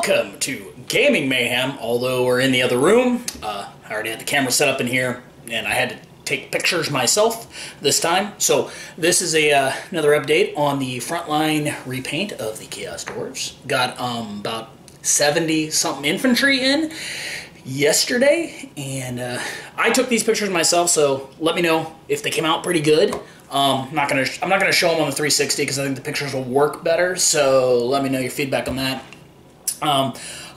Welcome to Gaming Mayhem, although we're in the other room. I already had the camera set up in here, and I had to take pictures myself this time. So this is another update on the Frontline repaint of the Chaos Dwarfs. Got about 70-something infantry in yesterday, and I took these pictures myself, so let me know if they came out pretty good. I'm not gonna show them on the 360 because I think the pictures will work better, so let me know your feedback on that.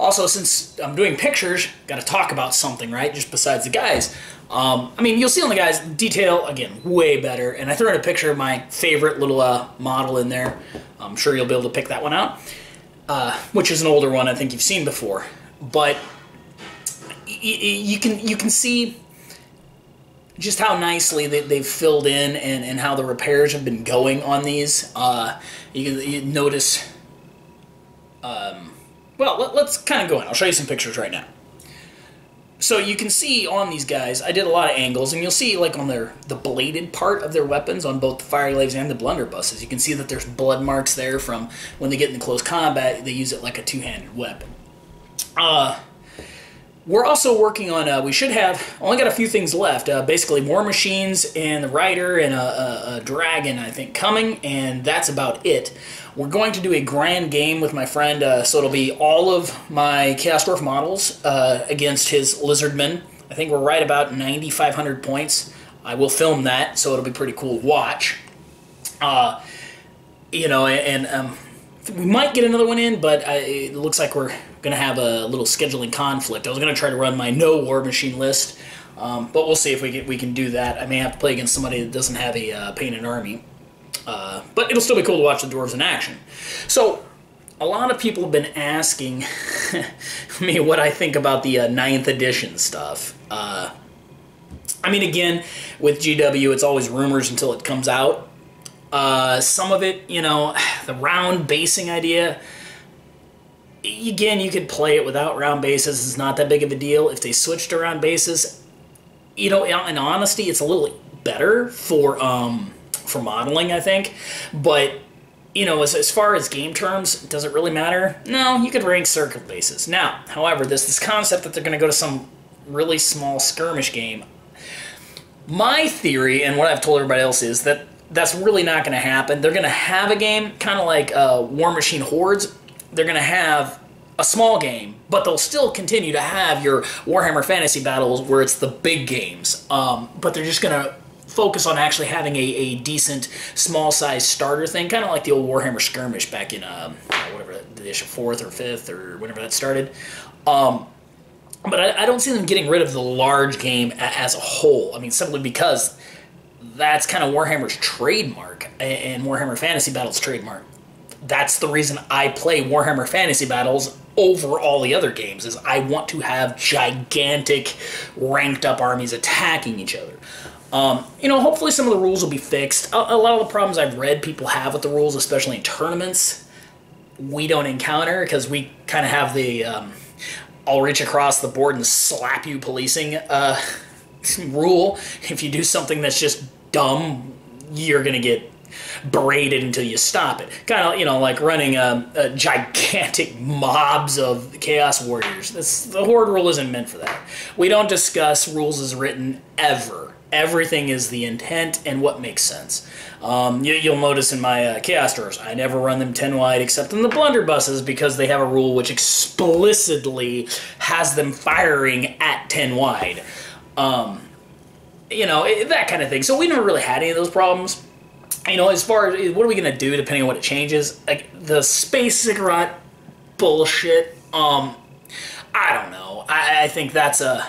Also, since I'm doing pictures, got to talk about something, right? Just besides the guys. I mean, you'll see on the guys, detail, again, way better. And I threw in a picture of my favorite little model in there. I'm sure you'll be able to pick that one out, which is an older one I think you've seen before. But you can see just how nicely they've filled in and how the repairs have been going on these. You notice... Well, let's kind of go in. I'll show you some pictures right now. So you can see on these guys, I did a lot of angles, and you'll see like on the bladed part of their weapons on both the fireglaives and the blunderbusses, you can see that there's blood marks there from when they get into close combat, they use it like a two-handed weapon. We're also working on, we should have, only got a few things left, basically War Machines and the Rider and a Dragon, I think, coming, and that's about it. We're going to do a grand game with my friend, so it'll be all of my Chaos Dwarf models against his Lizardmen. I think we're right about 9,500 points. I will film that, so it'll be pretty cool to watch. You know, and we might get another one in, but it looks like we're going to have a little scheduling conflict. I was going to try to run my no War Machine list, but we'll see if we can do that. I may have to play against somebody that doesn't have a painted army. But it'll still be cool to watch the Dwarves in action. So, a lot of people have been asking me what I think about the 9th edition stuff. I mean, again, with GW, it's always rumors until it comes out. Some of it, you know, the round basing idea, again, you could play it without round bases. It's not that big of a deal. If they switched to round bases, you know, in honesty, it's a little better for modeling, I think. But, you know, as far as game terms, does it really matter? No, you could rank circle bases. Now, however, this concept that they're going to go to some really small skirmish game, my theory, and what I've told everybody else, is that that's really not going to happen. They're going to have a game, kind of like War Machine Hordes. They're going to have a small game, but they'll still continue to have your Warhammer Fantasy battles where it's the big games. But they're just going to focus on actually having a decent small-sized starter thing, kind of like the old Warhammer Skirmish back in, whatever, the issue 4th or 5th or whenever that started. But I don't see them getting rid of the large game as a whole. I mean, simply because that's kind of Warhammer's trademark and Warhammer Fantasy Battles' trademark. That's the reason I play Warhammer Fantasy Battles over all the other games, is I want to have gigantic ranked-up armies attacking each other. You know, hopefully some of the rules will be fixed. A lot of the problems I've read people have with the rules, especially in tournaments, we don't encounter, because we kind of have the I'll reach across the board and slap you policing rule. If you do something that's just dumb, you're going to get berated until you stop it. Kind of, you know, like running gigantic mobs of Chaos Warriors. The Horde rule isn't meant for that. We don't discuss rules as written ever. Everything is the intent and what makes sense. You'll notice in my Chaos Dwarfs, I never run them 10 wide except in the blunderbusses, because they have a rule which explicitly has them firing at 10 wide. You know, that kind of thing. So we never really had any of those problems. You know, as far as what are we going to do depending on what it changes, like the space ziggurat bullshit, I don't know. I think that's a...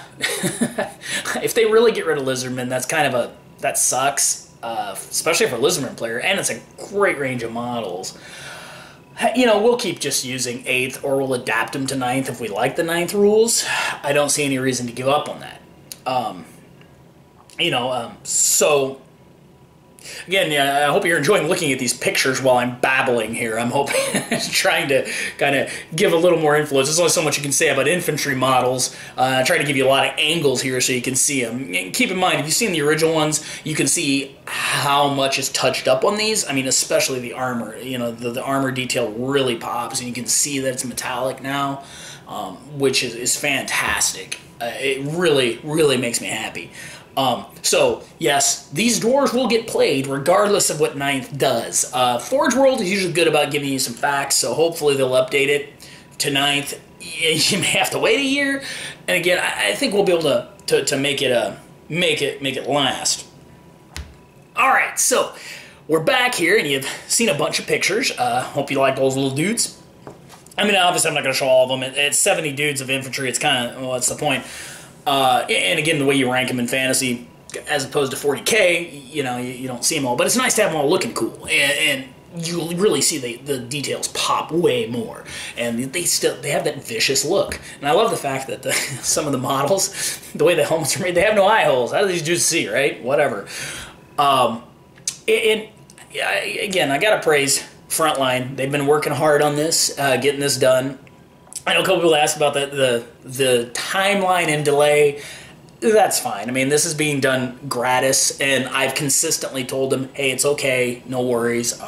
if they really get rid of Lizardmen, that's kind of a... that sucks, especially for a Lizardman player, and it's a great range of models. You know, we'll keep just using 8th, or we'll adapt them to 9th if we like the 9th rules. I don't see any reason to give up on that. You know, so... Again, yeah, I hope you're enjoying looking at these pictures while I'm babbling here. I'm hoping, trying to kind of give a little more influence. There's only so much you can say about infantry models. I try to give you a lot of angles here so you can see them. And keep in mind, if you've seen the original ones, you can see how much is touched up on these. I mean, especially the armor. You know, the armor detail really pops, and you can see that it's metallic now, which is fantastic. It really, really makes me happy. So, yes, these dwarves will get played regardless of what Ninth does. Forge World is usually good about giving you some facts, so hopefully they'll update it to Ninth. You may have to wait a year, and again, I think we'll be able to make it last. Alright, so we're back here, and you've seen a bunch of pictures. Hope you like those little dudes. I mean, obviously I'm not going to show all of them. It's 70 dudes of infantry. It's kind of, well, what's the point? And again, the way you rank them in Fantasy, as opposed to 40K, you know, you don't see them all. But it's nice to have them all looking cool, and you really see the details pop way more, and they have that vicious look. And I love the fact that some of the models, the way the helmets are made, they have no eye holes. How do these dudes see, right? Whatever. Again, I gotta praise Frontline. They've been working hard on this, getting this done. I know a couple people asked about the timeline and delay. That's fine. I mean, this is being done gratis, and I've consistently told them, hey, it's okay, no worries.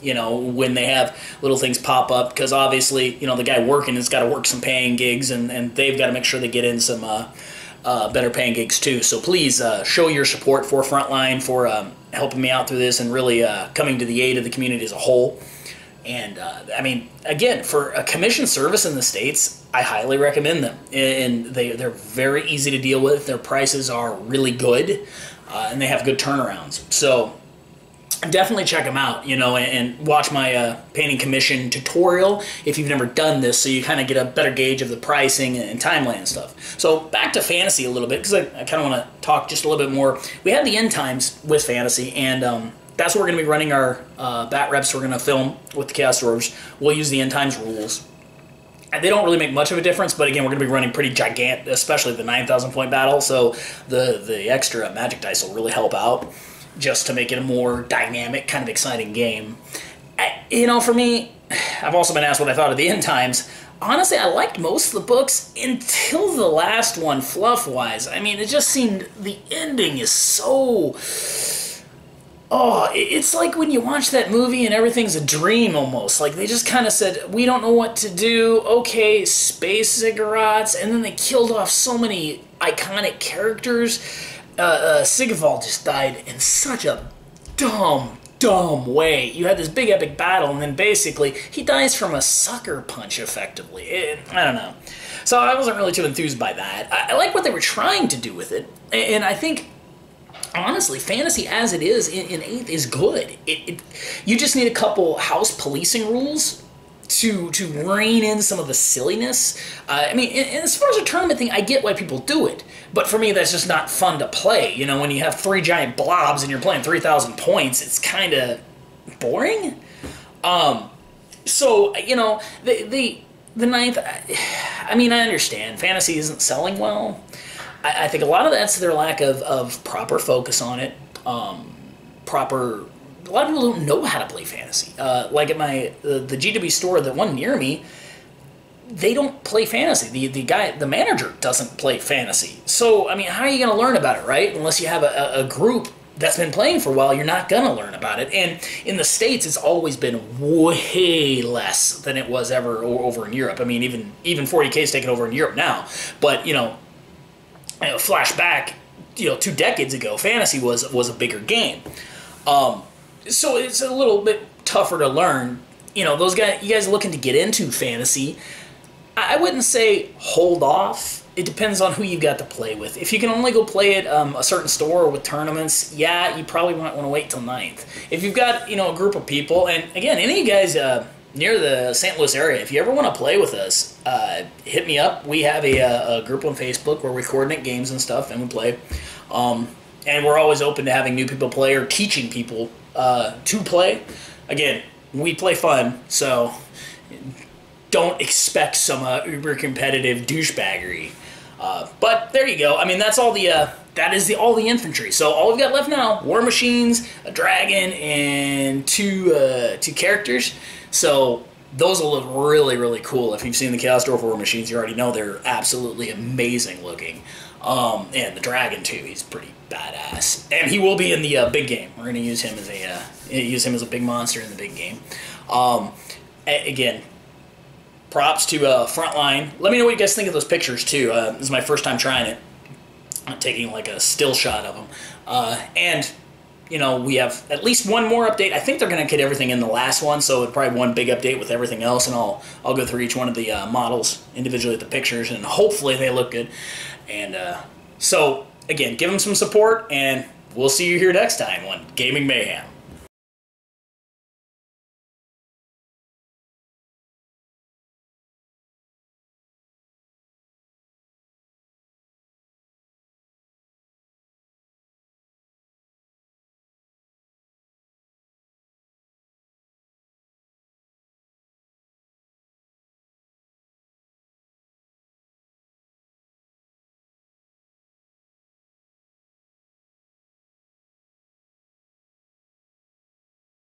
You know, when they have little things pop up, because obviously, you know, the guy working has got to work some paying gigs, and they've got to make sure they get in some better paying gigs too. So please show your support for Frontline, for helping me out through this, and really coming to the aid of the community as a whole. And, I mean, again, for a commission service in the States, I highly recommend them. And they're very easy to deal with. Their prices are really good, and they have good turnarounds. So definitely check them out, you know, and watch my painting commission tutorial if you've never done this, so you kind of get a better gauge of the pricing and timeline and stuff. So back to Fantasy a little bit, because I kind of want to talk just a little bit more. We had the end times with Fantasy, and that's where we're going to be running our bat reps. We're going to film with the Chaos Dwarfs. We'll use the end times rules. And they don't really make much of a difference, but again, we're going to be running pretty gigantic, especially the 9,000 point battle, so the extra magic dice will really help out, just to make it a more dynamic, kind of exciting game. You know, for me, I've also been asked what I thought of the end times. Honestly, I liked most of the books until the last one, fluff-wise. I mean, it just seemed, the ending is so... Oh, it's like when you watch that movie and everything's a dream almost. Like, they just kind of said, we don't know what to do, okay, space ziggurats, and then they killed off so many iconic characters. Sigvald just died in such a dumb way. You had this big epic battle, and then basically, he dies from a sucker punch, effectively. I don't know. So I wasn't really too enthused by that. I like what they were trying to do with it, and I think... Honestly, Fantasy as it is in 8th is good. You just need a couple house policing rules to rein in some of the silliness. I mean, and as far as a tournament thing, I get why people do it. But for me, that's just not fun to play. You know, when you have 3 giant blobs and you're playing 3,000 points, it's kind of boring. So, you know, the 9th, I mean, I understand. Fantasy isn't selling well. I think a lot of that's their lack of proper focus on it. A lot of people don't know how to play Fantasy. Like at the GW store, the one near me, they don't play Fantasy. The manager doesn't play Fantasy. So, I mean, how are you going to learn about it, right? Unless you have a group that's been playing for a while, you're not going to learn about it. And in the States, it's always been way less than it was ever over in Europe. I mean, even 40K is taken over in Europe now. But, you know, flashback, 2 decades ago, Fantasy was a bigger game. So it's a little bit tougher to learn. You know, you guys looking to get into Fantasy, I wouldn't say hold off. It depends on who you got to play with. If you can only go play at a certain store with tournaments, yeah, you probably might want to wait till 9th. If you've got, a group of people, and again, any of you guys near the St. Louis area, if you ever want to play with us, hit me up. We have a group on Facebook where we coordinate games and stuff, and we play. And we're always open to having new people play or teaching people to play. Again, we play fun, so don't expect some uber competitive douchebaggery. But there you go. I mean, that's all the that is all the infantry. So all we've got left now: war machines, a dragon, and two characters. So those will look really, really cool. If you've seen the Chaos Dwarf war machines, you already know they're absolutely amazing looking. And the dragon too. He's pretty badass, and he will be in the big game. We're going to use him as a big monster in the big game. Again, props to Frontline. Let me know what you guys think of those pictures too. This is my first time trying it. I'm taking like a still shot of them, and you know, we have at least one more update. I think they're going to get everything in the last one, so it's probably one big update with everything else, and I'll go through each one of the models individually with the pictures, and hopefully they look good. And so, again, give them some support, and we'll see you here next time on Gaming Mayhem.